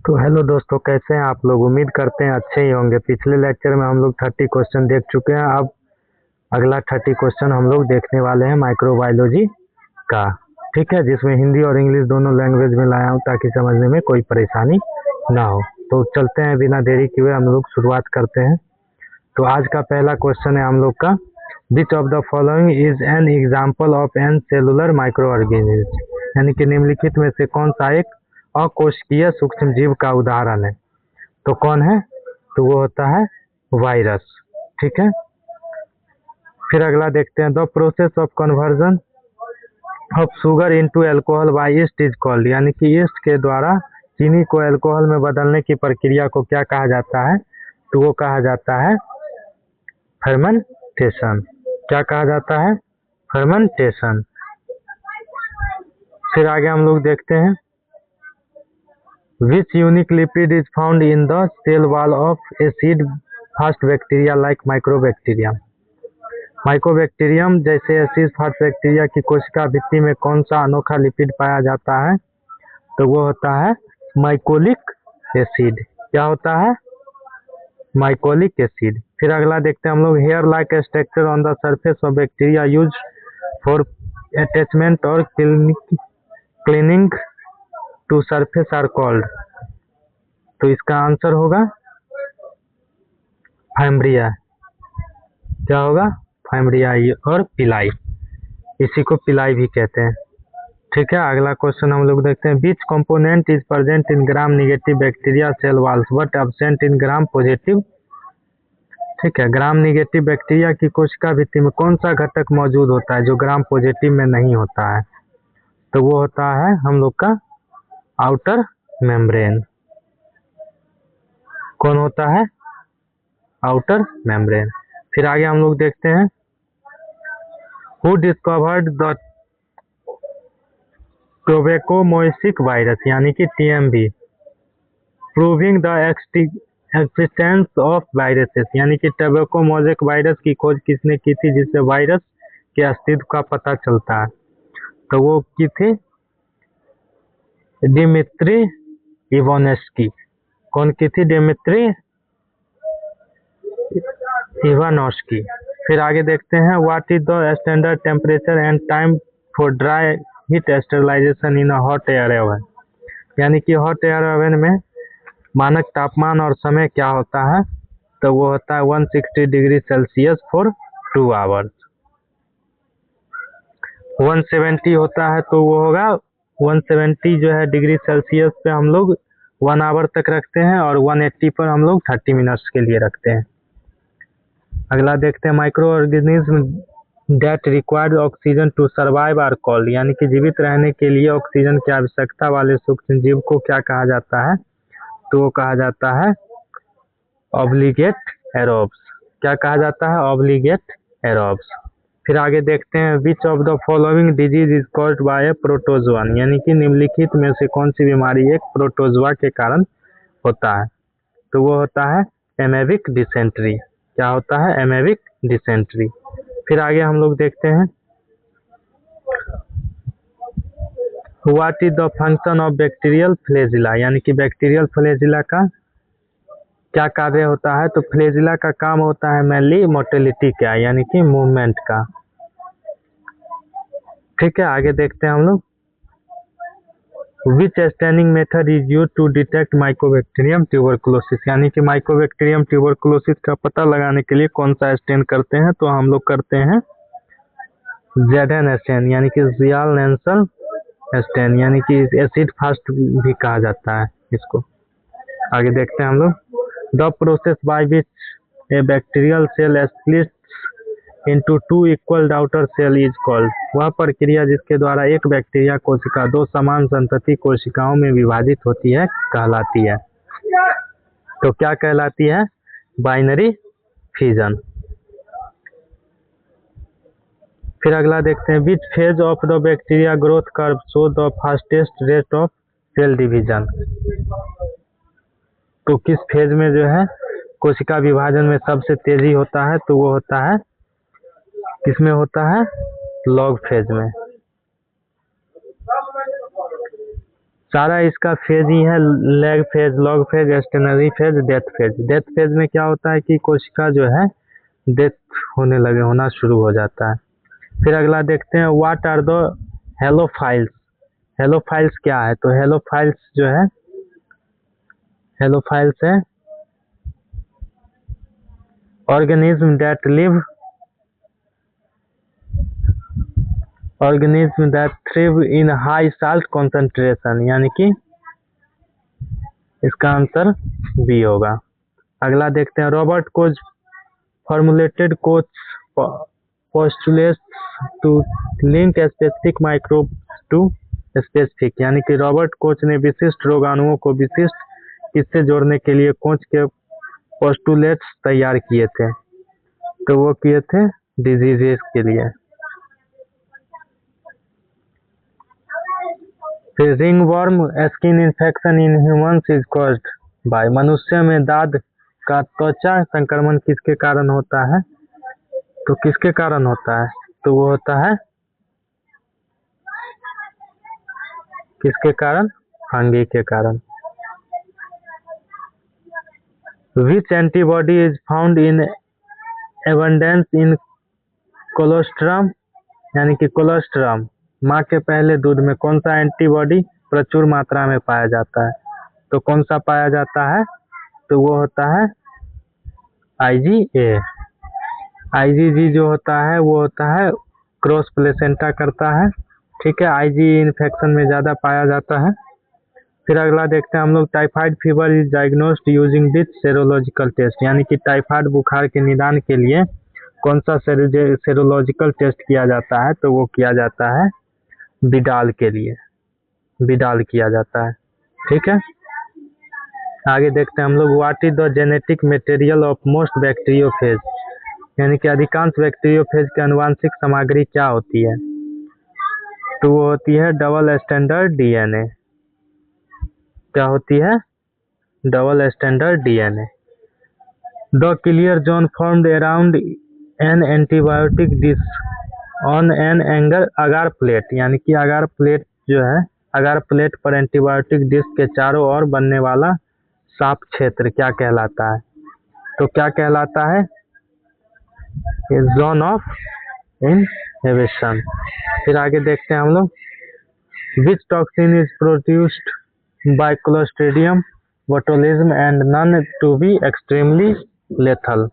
तो हेलो दोस्तों, कैसे हैं आप लोग। उम्मीद करते हैं अच्छे ही होंगे। पिछले लेक्चर में हम लोग 30 क्वेश्चन देख चुके हैं। अब अगला 30 क्वेश्चन हम लोग देखने वाले हैं माइक्रोबायोलॉजी का। ठीक है, जिसमें हिंदी और इंग्लिश दोनों लैंग्वेज में लाया हूँ ताकि समझने में कोई परेशानी ना हो। तो चलते हैं, बिना देरी किए हम लोग शुरुआत करते हैं। तो आज का पहला क्वेश्चन है हम लोग का, which of the following is an example of an cellular micro organism, यानी कि निम्नलिखित में से कौन सा एक अकोशिकीय सूक्ष्म जीव का उदाहरण है। तो कौन है, तो वो होता है वायरस। ठीक है, फिर अगला देखते हैं, the process of conversion of sugar into alcohol by yeast is called, यानी कि ईस्ट के द्वारा चीनी को अल्कोहल में बदलने की प्रक्रिया को क्या कहा जाता है, तो वो कहा जाता है फर्मेंटेशन। क्या कहा जाता है, फर्मेंटेशन। फिर आगे हम लोग देखते हैं, which unique lipid is found in the cell wall of a seed fast bacteria like mycobacterium। Mycobacterium जैसे एसिड फास्ट बैक्टीरिया की कोशिका भित्ति में कौन सा अनोखा लिपिड पाया जाता है, तो वो होता है माइकोलिक एसिड। क्या होता है, माइकोलिक एसिड। फिर अगला देखते हैं हम लोग, hair like structure on the surface of bacteria use for attachment और cleaning to surface are called. तो इसका आंसर होगा फाइम्ब्रिया। क्या होगा, फाइम्ब्रिया और पिलाई, इसी को पिलाई भी कहते हैं। ठीक है, अगला क्वेश्चन हम लोग देखते हैं, which component is present in gram negative bacteria cell walls but absent in gram positive. ठीक है, ग्राम निगेटिव बैक्टीरिया की कोशिका भित्ति में कौन सा घटक मौजूद होता है जो ग्राम पॉजिटिव में नहीं होता है, तो वो होता है हम लोग का आउटर मेम्ब्रेन। कौन होता है, आउटर मेम्ब्रेन। फिर आगे हम लोग देखते हैं, हु डिस्कवर्ड द टोबैकोमोसिक वायरस, यानी कि TMV, proving the existence of viruses, यानी कि टोबैकोमोसिक वायरस की खोज किसने की थी जिससे वायरस के अस्तित्व का पता चलता है, तो वो की थी डिमित्री इवानोव्स्की। कौन की थी, डिमित्री इवानोव्स्की। फिर आगे देखते हैं, what is the standard temperature and time for dry heat sterilisation in a hot air oven, यानी कि हॉट एयर ओवन में मानक तापमान और समय क्या होता है, तो वो होता है 160 डिग्री सेल्सियस फॉर 2 आवर्स। 170 होता है तो वो होगा 170 जो है डिग्री सेल्सियस पे हम लोग 1 आवर तक रखते हैं, और 180 पर हम लोग 30 मिनट्स के लिए रखते हैं। अगला देखते हैं, micro organism that required oxygen to survive are called, यानी कि जीवित रहने के लिए ऑक्सीजन की आवश्यकता वाले सूक्ष्म जीव को क्या कहा जाता है, तो वो कहा जाता है ऑब्लिगेट एरोब्स। क्या कहा जाता है, ऑब्लिगेट एरोब्स। फिर आगे देखते हैं, विच of the following disease is caused by protozoan, यानी कि निम्नलिखित में से कौन सी बीमारी एक प्रोटोजोआ के कारण होता है, तो वो होता है एमेबिक डिसेंट्री। क्या होता है, एमेबिक डिसेंट्री। फिर आगे हम लोग देखते हैं, what is the function of bacterial flagella, यानी कि बैक्टीरियल फ्लैजिला का क्या कार्य होता है, तो फ्लैजिला का काम होता है मेनली मोटिलिटी का, यानी कि मूवमेंट का। ठीक है, आगे देखते हैं हम लोग, which staining method is use to detect mycobacterium tuberculosis, यानी कि माइकोबैक्टीरियम ट्यूबरकुलोसिस का पता लगाने के लिए कौन सा स्टेन करते हैं, तो हम लोग करते हैं जेडन स्टेन, यानी कि जियाल-नैंसल स्टेन, यानी कि एसिड फास्ट भी कहा जाता है इसको। आगे देखते हैं हम लोग, the process by which a bacterial cell splits into 2 equal outer cell is called, वह प्रक्रिया जिसके द्वारा एक बैक्टीरिया कोशिका 2 समान संतति कोशिकाओं में विभाजित होती है कहलाती है, तो क्या कहलाती है, बाइनरी फिजन। फिर अगला देखते हैं, which phase of the bacteria growth curve show the fastest rate of cell division, तो किस फेज में जो है कोशिका विभाजन में सबसे तेजी होता है, तो वो होता है, किसमें होता है, लॉग फेज में। सारा इसका फेज ही है, लैग फेज, लॉग फेज, एक्सटर्नरी phase, death phase. Death phase में क्या होता है कि कोशिका जो है डेथ होना शुरू हो जाता है। फिर अगला देखते हैं, what are the halophiles. Halophiles क्या है? तो हेलोफाइल्स जो है, हेलोफाइल्स है organism that live, organism that thrive in high salt concentration, यानी कि इसका आंसर बी होगा। अगला देखते हैं, Robert Koch formulated Koch postulates to link specific microbe to specific, यानी कि रॉबर्ट कोच ने विशिष्ट रोगाणुओं को विशिष्ट किससे जोड़ने के लिए कोच के पोस्टुलेट्स तैयार किए थे? तो वो किए थे डिजीजेस के लिए। फिर ringworm skin infection in humans is caused by, मनुष्य में दाद का त्वचा संक्रमण किसके कारण होता है? तो किसके कारण होता है? तो वो होता है किसके कारण? फंगी के कारण। Which antibody is found in abundance in colostrum, यानी कि कोलोस्ट्रम, माँ के पहले दूध में कौन सा एंटीबॉडी प्रचुर मात्रा में पाया जाता है? तो कौन सा पाया जाता है? तो वो होता है IgA। IgG जो होता है वो होता है क्रॉस प्लेसेंटा करता है, ठीक है। IgE इन्फेक्शन में ज़्यादा पाया जाता है। फिर अगला देखते हैं हम लोग, typhoid fever is diagnosed using which serological test, यानी कि टाइफाइड बुखार के निदान के लिए कौन सा सेरोलॉजिकल टेस्ट किया जाता है? तो वो किया जाता है विडाल के लिए, विडाल किया जाता है, ठीक है। आगे देखते हैं हम लोग, what is the genetic material of most bacteriophage, यानी कि अधिकांश बैक्टीरियोफेज की आनुवांशिक सामग्री क्या होती है? तो वो होती है डबल स्टैंडर्ड DNA। क्या होती है? Double standard DNA। The clear zone formed around an antibiotic dish on an anger agar plate, यानी कि अगार प्लेट जो है, अगार प्लेट पर एंटीबायोटिक डिश के चारों ओर बनने वाला साफ क्षेत्र क्या कहलाता है? तो क्या कहलाता है? Zone of inhibition. फिर आगे देखते हैं हम लोग, which toxin is produced by clostridium botulism and known to be extremely lethal.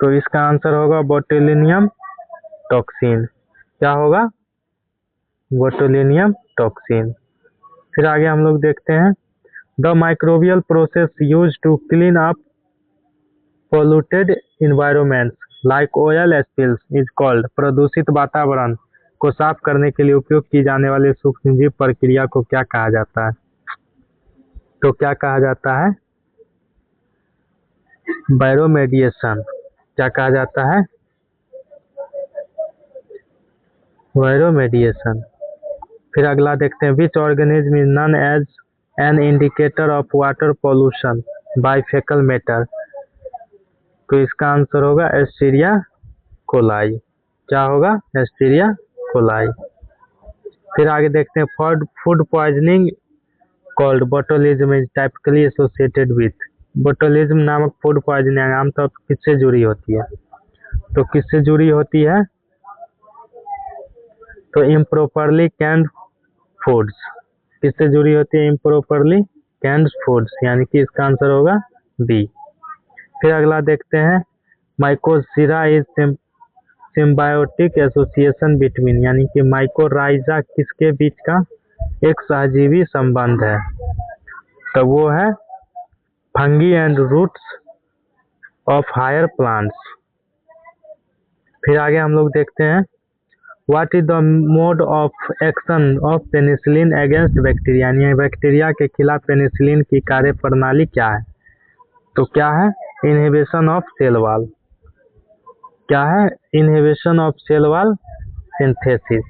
तो इसका आंसर होगा बोटुलिनियम टॉक्सिन। क्या होगा? Botulinum toxin. फिर आगे हम लोग देखते हैं, the microbial process use to clean up polluted environments like oil spills is called, प्रदूषित वातावरण को साफ करने के लिए उपयोग की जाने वाली सूक्ष्मजीव प्रक्रिया को क्या कहा जाता है? तो क्या कहा जाता है? बायोमेडिएशन। क्या कहा जाता है? बायोमेडिएशन। फिर अगला देखते हैं, which organism is known as an indicator of water pollution by faecal matter. तो इसका आंसर होगा एस्चेरिया कोलाई। क्या होगा? Escherichia coli. फिर आगे देखते हैं, food poisoning called botulism is typically associated with, botulism नामक फूड पॉइजनिंग आमतौर पर किससे जुड़ी होती है? तो किससे जुड़ी होती है? तो इम्प्रॉपरली कैंड फूड्स। किससे जुड़ी होती है? इम्प्रॉपरली कैंड फूड्स, यानी कि इसका आंसर होगा बी। फिर अगला देखते हैं, माइकोसिरा इज सिम्बायोटिक एसोसिएशन बिटवीन, यानी कि माइकोराइजा किसके बीच का एक सहजीवी संबंध है? तो वो है fungi and roots of higher plants. फिर आगे हम लोग देखते हैं, what is the mode of action of penicillin against bacteria, यानी बैक्टीरिया के खिलाफ पेनिसिलिन की कार्य प्रणाली क्या है? तो क्या है? Inhibition of cell wall. क्या है? Inhibition of cell wall synthesis.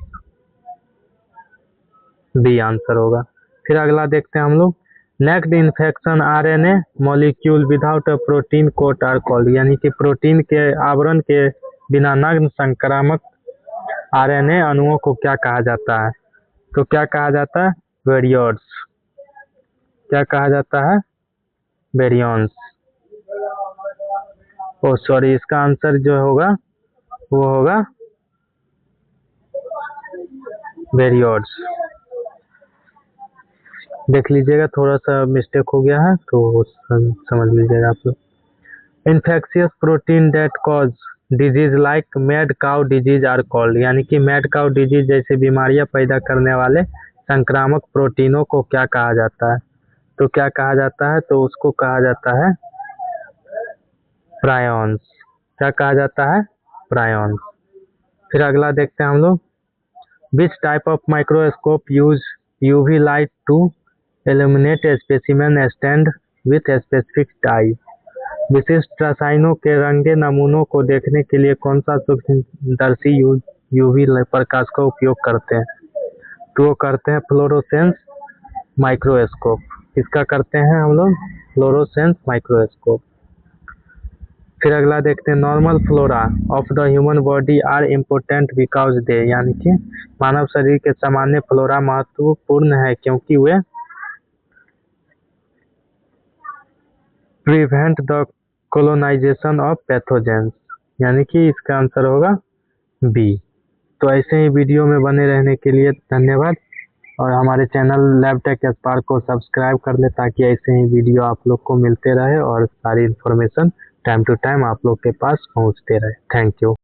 B answer होगा। फिर अगला देखते हैं हम लोग, naked infection RNA molecule without a protein coat are called, यानी कि प्रोटीन के आवरण के बिना नग्न संक्रामक RNA अणुओं को क्या कहा जाता है? तो क्या कहा जाता है? वेरियोर्स। क्या कहा जाता है? बेरियंस। ओ सॉरी, इसका आंसर जो होगा वो होगा बेरियोड्स। देख लीजिएगा, थोड़ा सा मिस्टेक हो गया है तो समझ लीजिएगा आप लोग। Infectious protein that cause disease like mad cow disease are called, यानी कि मैड काउ डिजीज जैसी बीमारियां पैदा करने वाले संक्रामक प्रोटीनों को क्या कहा जाता है? तो क्या कहा जाता है? तो उसको कहा जाता है प्रायॉन्स। क्या कहा जाता है? प्रायॉन्स। फिर अगला देखते हैं हम लोग। Which type of microscope use UV light to illuminate specimen stained with specific type. विशिष्ट रसायनों के रंगे नमूनों को देखने के लिए कौन सा सूक्ष्मदर्शी यूवी प्रकाश का उपयोग करते हैं? तो वो करते हैं फ्लोरोसेंस माइक्रोस्कोप। किसका करते हैं हम लोग? Fluorescence microscope. फिर अगला देखते हैं। Normal flora of the human body are important because they, यानी कि मानव शरीर के सामान्य फ्लोरा महत्वपूर्ण है क्योंकि वे prevent the colonisation of pathogens, यानी कि इसका आंसर होगा बी। तो ऐसे ही वीडियो में बने रहने के लिए धन्यवाद, और हमारे चैनल लैबटेक स्पार्क को सब्सक्राइब कर ले ताकि ऐसे ही वीडियो आप लोग को मिलते रहे और सारी इन्फॉर्मेशन टाइम टू टाइम आप लोग के पास पहुंचते रहे। Thank you.